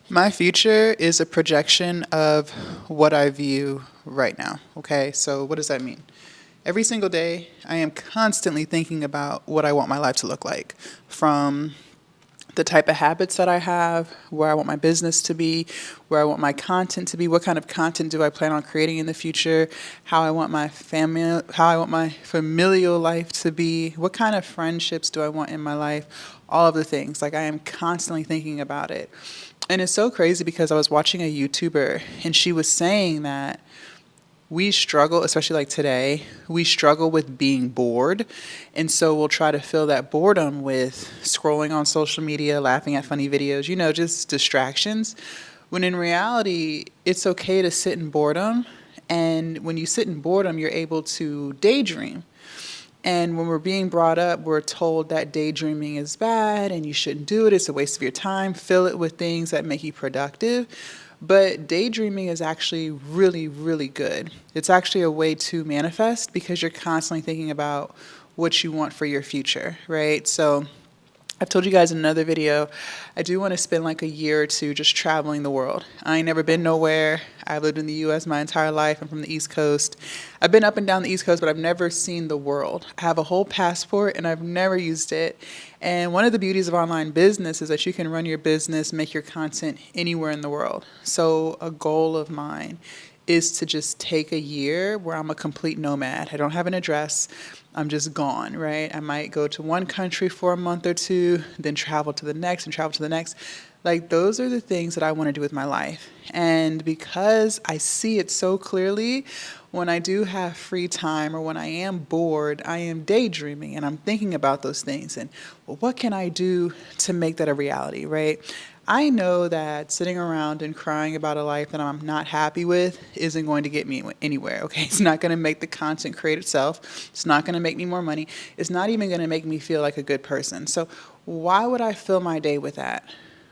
My future is a projection of what I view right now. Okay, so what does that mean? Every single day, I am constantly thinking about what I want my life to look like, from the type of habits that I have, where I want my business to be, where I want my content to be, what kind of content do I plan on creating in the future, how I want my family, how I want my familial life to be, what kind of friendships do I want in my life, all of the things. Like I am constantly thinking about it. And it's so crazy because I was watching a YouTuber and she was saying that we struggle, especially like today, we struggle with being bored. And so we'll try to fill that boredom with scrolling on social media, laughing at funny videos, just distractions. When in reality, it's okay to sit in boredom. And when you sit in boredom, you're able to daydream. And when we're being brought up, we're told that daydreaming is bad and you shouldn't do it. It's a waste of your time. Fill it with things that make you productive. But daydreaming is actually really, really good. It's actually a way to manifest because you're constantly thinking about what you want for your future, right? So I've told you guys in another video, I do want to spend like a year or two just traveling the world. I ain't never been nowhere. I've lived in the US my entire life. I'm from the East Coast. I've been up and down the East Coast, but I've never seen the world. I have a whole passport and I've never used it. And one of the beauties of online business is that you can run your business, make your content anywhere in the world. So a goal of mine is to just take a year where I'm a complete nomad. I don't have an address. I'm just gone, right? I might go to one country for a month or two, then travel to the next and travel to the next. Like, those are the things that I want to do with my life. And because I see it so clearly, when I do have free time or when I am bored, I am daydreaming and I'm thinking about those things. And well, what can I do to make that a reality, right? I know that sitting around and crying about a life that I'm not happy with isn't going to get me anywhere, okay? It's not going to make the content create itself. It's not going to make me more money. It's not even going to make me feel like a good person. So why would I fill my day with that?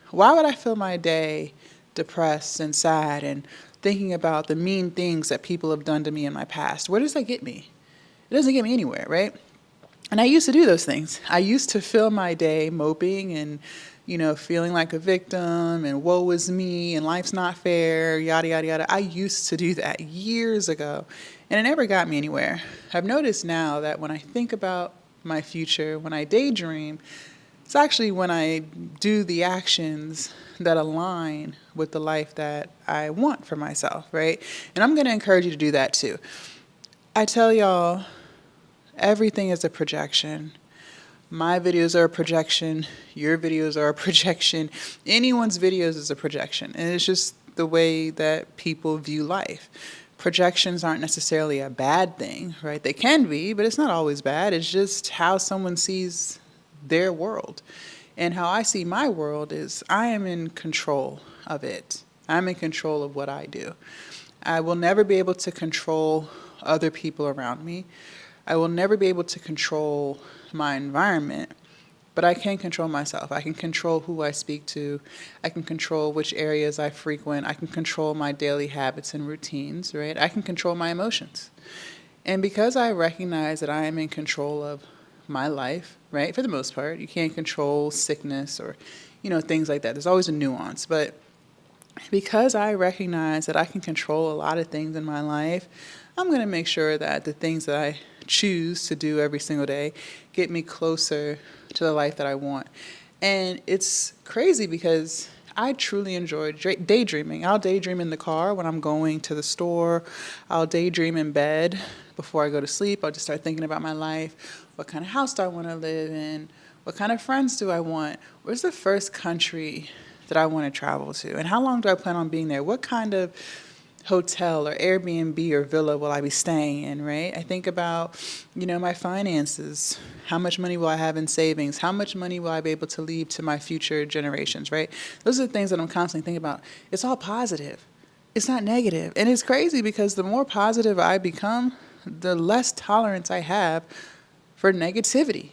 Why would I fill my day depressed and sad and thinking about the mean things that people have done to me in my past? Where does that get me? It doesn't get me anywhere, right? And I used to do those things. I used to fill my day moping and, feeling like a victim and woe is me and life's not fair, yada, yada, yada. I used to do that years ago and it never got me anywhere. I've noticed now that when I think about my future, when I daydream, it's actually when I do the actions that align with the life that I want for myself, right? And I'm going to encourage you to do that too. I tell y'all, everything is a projection. My videos are a projection. Your videos are a projection. Anyone's videos is a projection. And it's just the way that people view life. Projections aren't necessarily a bad thing, right? They can be, but it's not always bad. It's just how someone sees their world. And how I see my world is I am in control of it. I'm in control of what I do. I will never be able to control other people around me. I will never be able to control my environment, but I can control myself. I can control who I speak to. I can control which areas I frequent. I can control my daily habits and routines, right? I can control my emotions. And because I recognize that I am in control of my life, right? For the most part, you can't control sickness or, things like that. There's always a nuance, but because I recognize that I can control a lot of things in my life, I'm going to make sure that the things that I choose to do every single day get me closer to the life that I want. And it's crazy because I truly enjoy daydreaming. I'll daydream in the car when I'm going to the store. I'll daydream in bed before I go to sleep. I'll just start thinking about my life. What kind of house do I want to live in? What kind of friends do I want? Where's the first country that I want to travel to? And how long do I plan on being there? What kind of hotel or Airbnb or villa will I be staying in, right? I think about, my finances. How much money will I have in savings? How much money will I be able to leave to my future generations, right? Those are the things that I'm constantly thinking about. It's all positive. It's not negative. And it's crazy because the more positive I become, the less tolerance I have for negativity.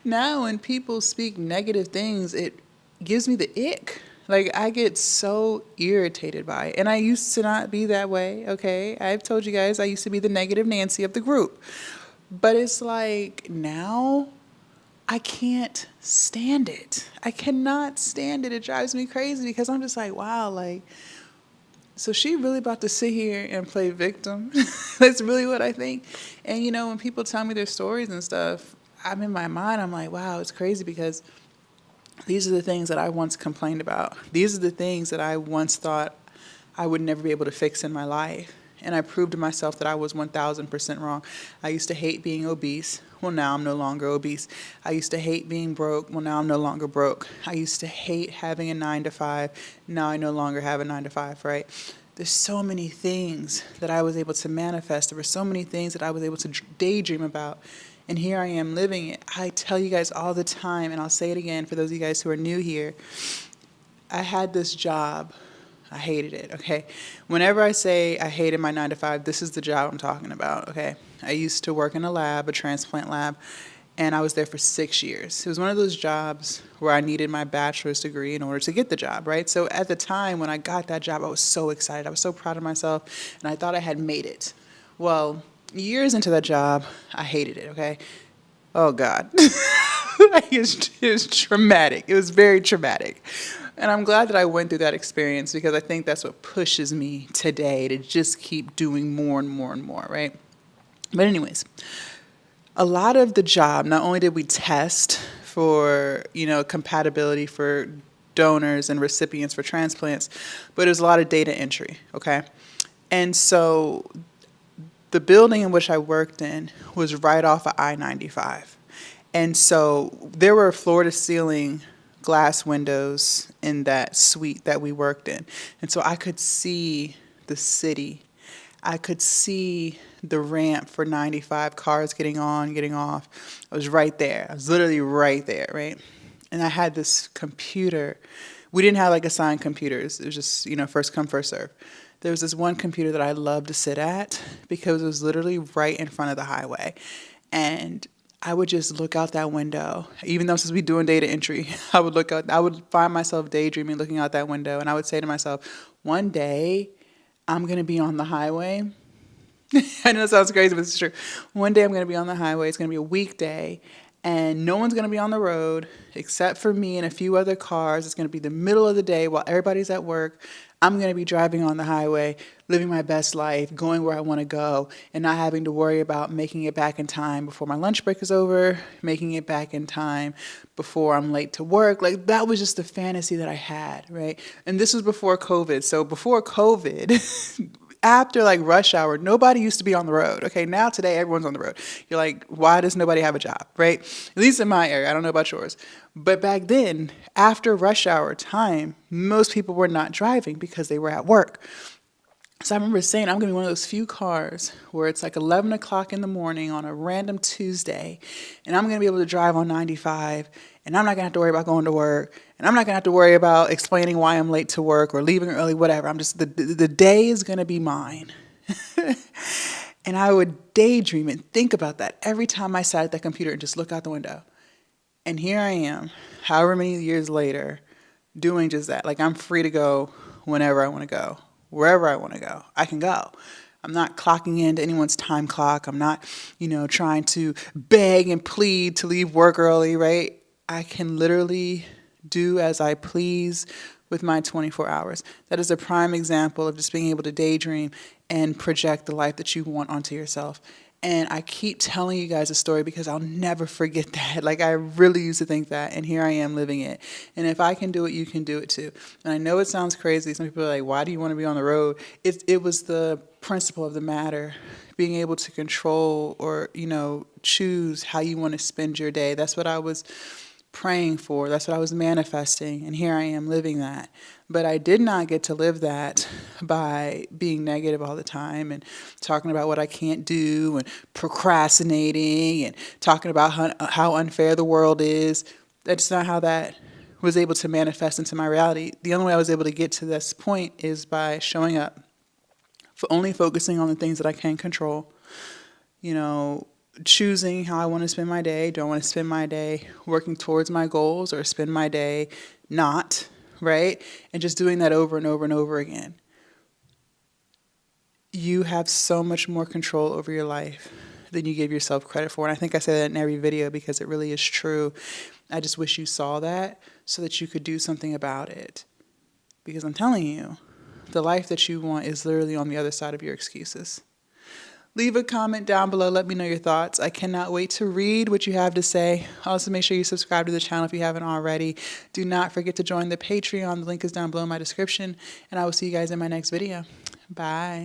Now, when people speak negative things, it gives me the ick. Like, I get so irritated by it. And I used to not be that way, okay? I've told you guys I used to be the negative Nancy of the group. But it's like now I can't stand it. I cannot stand it. It drives me crazy because I'm just like, wow, like, so she really about to sit here and play victim. That's really what I think. And, when people tell me their stories and stuff, I'm in my mind, I'm like, wow, it's crazy because these are the things that I once complained about. These are the things that I once thought I would never be able to fix in my life. And I proved to myself that I was 1,000% wrong. I used to hate being obese. Well, now I'm no longer obese. I used to hate being broke. Well, now I'm no longer broke. I used to hate having a 9 to 5. Now I no longer have a 9 to 5, right? There's so many things that I was able to manifest. There were so many things that I was able to daydream about. And here I am living it. I tell you guys all the time, and I'll say it again for those of you guys who are new here. I had this job. I hated it, okay? Whenever I say I hated my 9 to 5, this is the job I'm talking about, okay? I used to work in a lab, a transplant lab, and I was there for 6 years. It was one of those jobs where I needed my bachelor's degree in order to get the job, right? So at the time when I got that job, I was so excited. I was so proud of myself, and I thought I had made it. Well, years into that job, I hated it, okay? Oh, God. It was traumatic. It was very traumatic. And I'm glad that I went through that experience because I think that's what pushes me today to just keep doing more and more and more, right? But anyways, a lot of the job, not only did we test for, compatibility for donors and recipients for transplants, but it was a lot of data entry, okay? And so the building in which I worked in was right off of I-95. And so there were floor-to-ceiling glass windows in that suite that we worked in. And so I could see the city. I could see the ramp for 95 cars getting on, getting off. I was right there. I was literally right there, right? And I had this computer. We didn't have like assigned computers. It was just, first come, first serve. There was this one computer that I loved to sit at because it was literally right in front of the highway. And I would just look out that window. Even though I'm supposed to be doing data entry, I would find myself daydreaming, looking out that window. And I would say to myself, one day I'm going to be on the highway. I know it sounds crazy, but it's true. One day I'm going to be on the highway. It's going to be a weekday. And no one's going to be on the road except for me and a few other cars. It's going to be the middle of the day while everybody's at work. I'm going to be driving on the highway, living my best life, going where I want to go, and not having to worry about making it back in time before my lunch break is over, making it back in time before I'm late to work. Like, that was just the fantasy that I had, right? And this was before COVID. So before COVID, after like rush hour, nobody used to be on the road. Okay, now today everyone's on the road. You're like, why does nobody have a job, right? At least in my area. I don't know about yours. But back then, after rush hour time, most people were not driving because they were at work. So I remember saying, I'm going to be one of those few cars where it's like 11 o'clock in the morning on a random Tuesday, and I'm going to be able to drive on 95, and I'm not going to have to worry about going to work, and I'm not going to have to worry about explaining why I'm late to work or leaving early, whatever. The day is going to be mine. And I would daydream and think about that every time I sat at that computer and just look out the window. And here I am, however many years later, doing just that. Like, I'm free to go whenever I want to go. Wherever I want to go, I can go. I'm not clocking into anyone's time clock. I'm not, trying to beg and plead to leave work early, right? I can literally do as I please with my 24 hours. That is a prime example of just being able to daydream and project the life that you want onto yourself. And I keep telling you guys a story because I'll never forget that. Like, I really used to think that, and here I am living it. And if I can do it, you can do it too. And I know it sounds crazy. Some people are like, why do you want to be on the road? It was the principle of the matter, being able to control or, choose how you want to spend your day. That's what I was praying for. That's what I was manifesting. And here I am living that. But I did not get to live that by being negative all the time and talking about what I can't do and procrastinating and talking about how unfair the world is. That's not how that was able to manifest into my reality. The only way I was able to get to this point is by showing up, for only focusing on the things that I can control, choosing how I want to spend my day. Do I want to spend my day working towards my goals or spend my day not, right? And just doing that over and over and over again. You have so much more control over your life than you give yourself credit for. And I think I say that in every video because it really is true. I just wish you saw that so that you could do something about it. Because I'm telling you, the life that you want is literally on the other side of your excuses. Leave a comment down below. Let me know your thoughts. I cannot wait to read what you have to say. Also, make sure you subscribe to the channel if you haven't already. Do not forget to join the Patreon. The link is down below in my description. And I will see you guys in my next video. Bye.